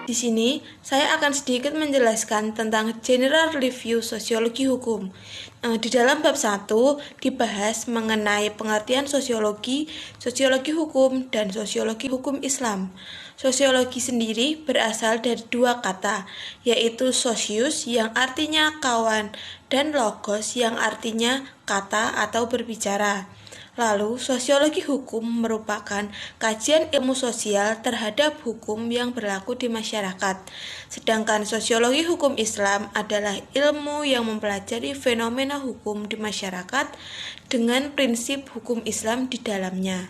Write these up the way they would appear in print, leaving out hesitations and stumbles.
Di sini, saya akan sedikit menjelaskan tentang General Review Sosiologi Hukum. Di dalam bab 1 dibahas mengenai pengertian sosiologi, sosiologi hukum, dan sosiologi hukum Islam. Sosiologi sendiri berasal dari dua kata, yaitu sosius yang artinya kawan dan logos yang artinya kata atau berbicara. Lalu, sosiologi hukum merupakan kajian ilmu sosial terhadap hukum yang berlaku di masyarakat. Sedangkan sosiologi hukum Islam adalah ilmu yang mempelajari fenomena hukum di masyarakat dengan prinsip hukum Islam di dalamnya.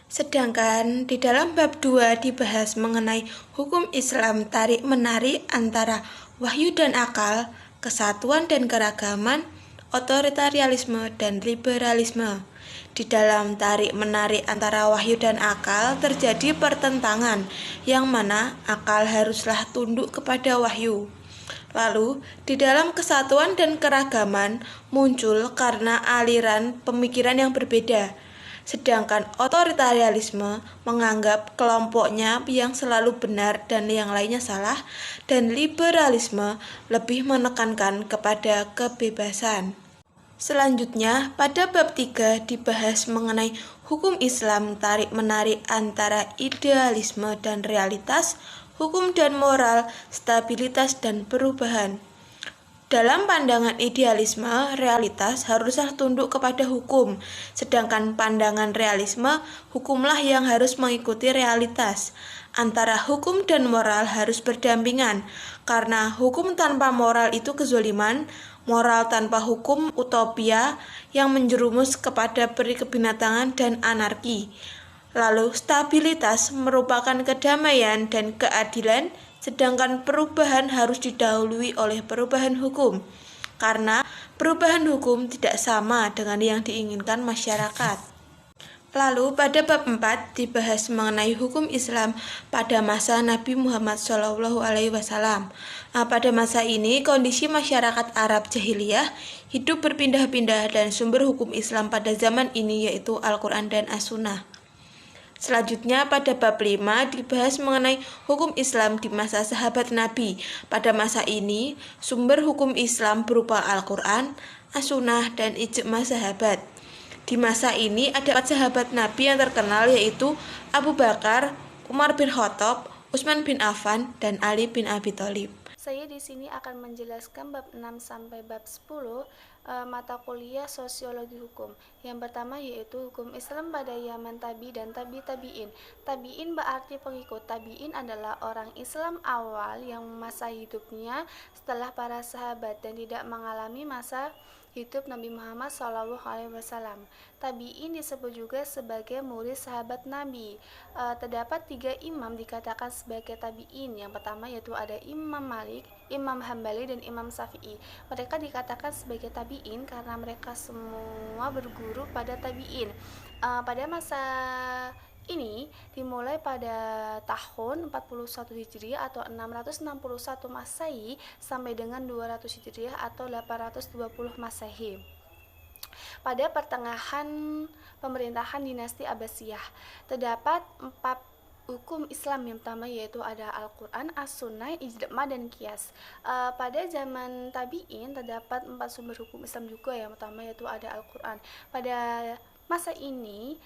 Sedangkan di dalam bab 2 dibahas mengenai hukum Islam tarik-menarik antara wahyu dan akal, kesatuan dan keragaman, otoritarianisme dan liberalisme. Di dalam tarik-menarik antara wahyu dan akal terjadi pertentangan, yang mana akal haruslah tunduk kepada wahyu. Lalu, di dalam kesatuan dan keragaman muncul karena aliran pemikiran yang berbeda. Sedangkan otoritarianisme menganggap kelompoknya yang selalu benar dan yang lainnya salah, dan liberalisme lebih menekankan kepada kebebasan. Selanjutnya, pada bab 3 dibahas mengenai hukum Islam tarik-menarik antara idealisme dan realitas, hukum dan moral, stabilitas dan perubahan. Dalam pandangan idealisme, realitas haruslah tunduk kepada hukum, sedangkan pandangan realisme, hukumlah yang harus mengikuti realitas. Antara hukum dan moral harus berdampingan, karena hukum tanpa moral itu kezoliman, moral tanpa hukum utopia yang menjerumus kepada peri kebinatangan dan anarki. Lalu stabilitas merupakan kedamaian dan keadilan, sedangkan perubahan harus didahului oleh perubahan hukum, karena perubahan hukum tidak sama dengan yang diinginkan masyarakat. Lalu pada bab 4 dibahas mengenai hukum Islam pada masa Nabi Muhammad SAW. Pada masa ini kondisi masyarakat Arab jahiliyah hidup berpindah-pindah dan sumber hukum Islam pada zaman ini yaitu Al-Quran dan As-Sunnah. Selanjutnya pada bab 5 dibahas mengenai hukum Islam di masa sahabat Nabi. Pada masa ini sumber hukum Islam berupa Al-Quran, As-Sunnah, dan ijma sahabat. Di masa ini ada 4 sahabat Nabi yang terkenal yaitu Abu Bakar, Umar bin Khattab, Utsman bin Affan, dan Ali bin Abi Thalib. Saya di sini akan menjelaskan bab 6 sampai bab 10 mata kuliah sosiologi hukum. Yang pertama yaitu hukum Islam pada zaman tabi dan tabi'in. Tabi'in berarti pengikut. Tabi'in adalah orang Islam awal yang masa hidupnya setelah para sahabat dan tidak mengalami masa hidup Nabi Muhammad SAW. Tabi'in disebut juga sebagai murid sahabat Nabi. Terdapat 3 imam dikatakan sebagai tabi'in. Yang pertama yaitu ada Imam Malik, Imam Hambali, dan Imam Syafi'i. Mereka dikatakan sebagai tabi'in karena mereka semua berguru pada tabi'in. Pada masa ini dimulai pada tahun 41 Hijriah atau 661 Masehi sampai dengan 200 Hijriah atau 820 Masehi. Pada pertengahan pemerintahan dinasti Abbasiyah, terdapat 4 hukum Islam yang pertama yaitu ada Al-Quran, As-Sunnah, Ijma, dan Qiyas. Pada zaman tabi'in terdapat 4 sumber hukum Islam juga. Yang pertama yaitu ada Al-Quran. Pada masa ini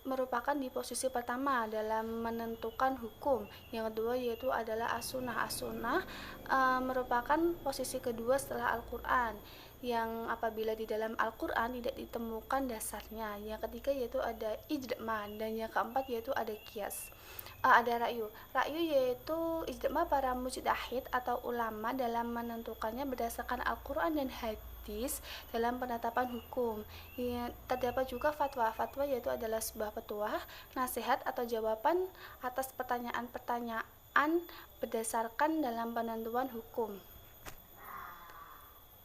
merupakan di posisi pertama dalam menentukan hukum. Yang kedua yaitu adalah As-Sunnah. As-Sunnah merupakan posisi kedua setelah Al-Quran, yang apabila di dalam Al-Quran tidak ditemukan dasarnya. Yang ketiga yaitu ada ijma, dan yang keempat yaitu ada qiyas. Ada ra'yu. Ra'yu yaitu ijma para mujtahid atau ulama dalam menentukannya berdasarkan Al-Quran dan hadis dalam penetapan hukum. Terdapat juga fatwa. Fatwa yaitu adalah sebuah petuah, nasihat atau jawaban atas pertanyaan-pertanyaan berdasarkan dalam penentuan hukum.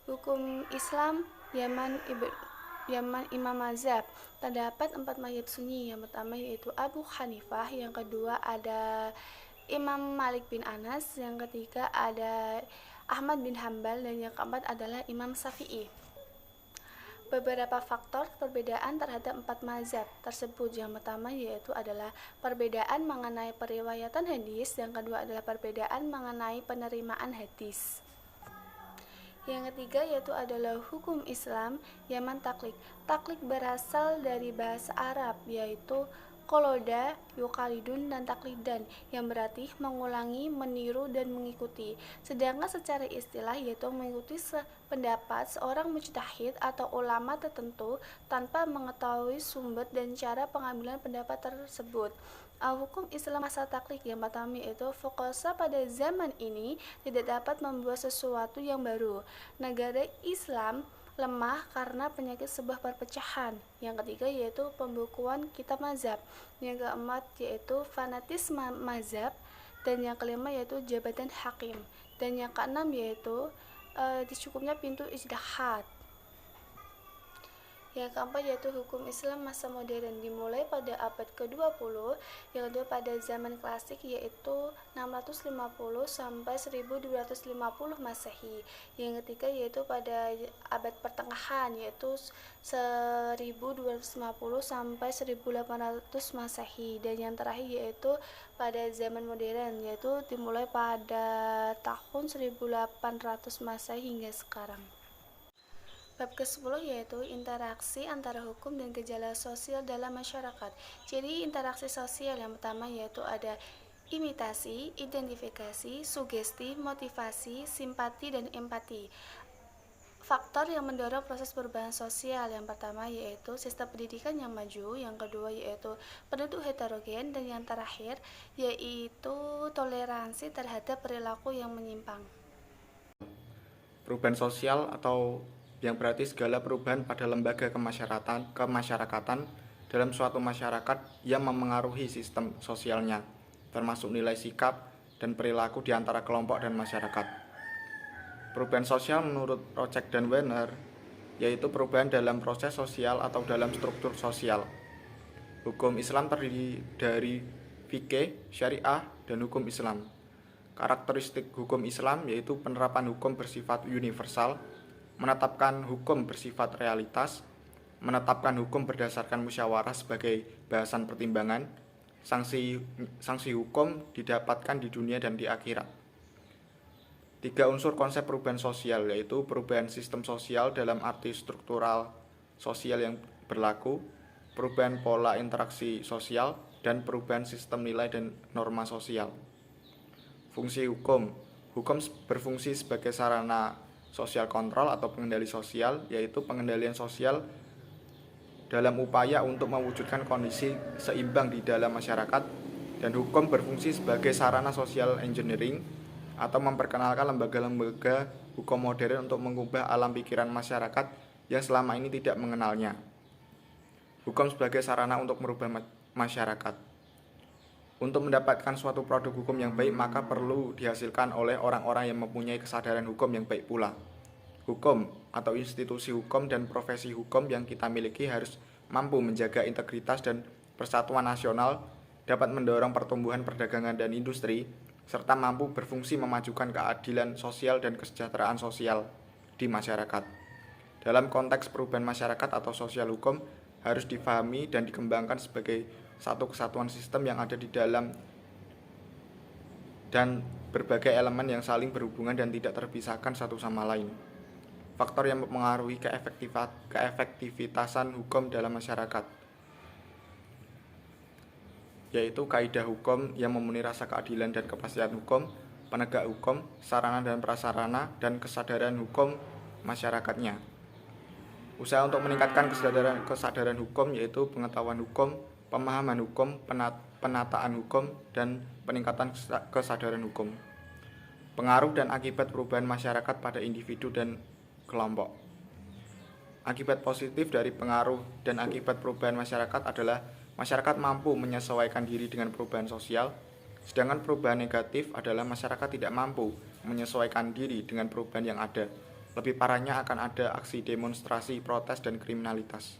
Hukum Islam Yaman Imam Mazhab. Terdapat 4 mazhab Sunni. Yang pertama yaitu Abu Hanifah, yang kedua ada Imam Malik bin Anas, yang ketiga ada Ahmad bin Hambal, dan yang keempat adalah Imam Syafi'i. beberapa faktor perbedaan terhadap 4 mazhab tersebut. Yang pertama yaitu adalah perbedaan mengenai periwayatan hadis, yang kedua adalah perbedaan mengenai penerimaan hadis. Yang ketiga yaitu adalah hukum Islam Yaman Taklik. Taklik berasal dari bahasa Arab yaitu koloda, yukalidun, dan taklidan, yang berarti mengulangi, meniru, dan mengikuti. Sedangkan secara istilah yaitu mengikuti pendapat seorang mujtahid atau ulama tertentu tanpa mengetahui sumber dan cara pengambilan pendapat tersebut. Hukum Islam masa taklik yang pertama yaitu fokusnya pada zaman ini tidak dapat membuat sesuatu yang baru. Negara Islam lemah karena penyakit sebuah perpecahan. Yang ketiga yaitu pembukuan kitab mazhab. Yang keempat yaitu fanatisme mazhab. Dan yang kelima yaitu jabatan hakim. Dan yang keenam yaitu dicukupnya pintu ijtihad. Yang keempat yaitu hukum Islam masa modern, dimulai pada abad ke-20, yang kedua pada zaman klasik yaitu 650 sampai 1250 Masehi. Yang ketiga yaitu pada abad pertengahan yaitu 1250 sampai 1800 Masehi. Dan yang terakhir yaitu pada zaman modern yaitu dimulai pada tahun 1800 Masehi hingga sekarang. Bab ke-10 yaitu interaksi antara hukum dan gejala sosial dalam masyarakat. Jadi interaksi sosial yang pertama yaitu ada imitasi, identifikasi, sugesti, motivasi, simpati, dan empati. Faktor yang mendorong proses perubahan sosial yang pertama yaitu sistem pendidikan yang maju, yang kedua yaitu penduduk heterogen, dan yang terakhir yaitu toleransi terhadap perilaku yang menyimpang. Perubahan sosial atau yang berarti segala perubahan pada lembaga kemasyarakatan dalam suatu masyarakat yang memengaruhi sistem sosialnya, termasuk nilai sikap dan perilaku di antara kelompok dan masyarakat. Perubahan sosial menurut Rocek dan Werner yaitu perubahan dalam proses sosial atau dalam struktur sosial. Hukum Islam terdiri dari fikih, syariah, dan hukum Islam. Karakteristik hukum Islam yaitu penerapan hukum bersifat universal, menetapkan hukum bersifat realitas, menetapkan hukum berdasarkan musyawarah sebagai bahasan pertimbangan, sanksi hukum didapatkan di dunia dan di akhirat. 3 unsur konsep perubahan sosial yaitu perubahan sistem sosial dalam arti struktural sosial yang berlaku, perubahan pola interaksi sosial, dan perubahan sistem nilai dan norma sosial. Fungsi hukum berfungsi sebagai sarana sosial kontrol atau pengendali sosial, yaitu pengendalian sosial dalam upaya untuk mewujudkan kondisi seimbang di dalam masyarakat, dan hukum berfungsi sebagai sarana social engineering atau memperkenalkan lembaga-lembaga hukum modern untuk mengubah alam pikiran masyarakat yang selama ini tidak mengenalnya. Hukum sebagai sarana untuk merubah masyarakat. Untuk mendapatkan suatu produk hukum yang baik, maka perlu dihasilkan oleh orang-orang yang mempunyai kesadaran hukum yang baik pula. Hukum atau institusi hukum dan profesi hukum yang kita miliki harus mampu menjaga integritas dan persatuan nasional, dapat mendorong pertumbuhan perdagangan dan industri, serta mampu berfungsi memajukan keadilan sosial dan kesejahteraan sosial di masyarakat. Dalam konteks perubahan masyarakat atau sosial hukum harus difahami dan dikembangkan sebagai satu kesatuan sistem yang ada di dalam dan berbagai elemen yang saling berhubungan dan tidak terpisahkan satu sama lain. Faktor yang mempengaruhi keefektivitasan hukum dalam masyarakat yaitu kaidah hukum yang memenuhi rasa keadilan dan kepastian hukum, penegak hukum, sarana dan prasarana, dan kesadaran hukum masyarakatnya. Usaha untuk meningkatkan kesadaran hukum yaitu pengetahuan hukum, pemahaman hukum, penataan hukum, dan peningkatan kesadaran hukum. Pengaruh dan akibat perubahan masyarakat pada individu dan kelompok. Akibat positif dari pengaruh dan akibat perubahan masyarakat adalah masyarakat mampu menyesuaikan diri dengan perubahan sosial, sedangkan perubahan negatif adalah masyarakat tidak mampu menyesuaikan diri dengan perubahan yang ada. Lebih parahnya akan ada aksi demonstrasi, protes, dan kriminalitas.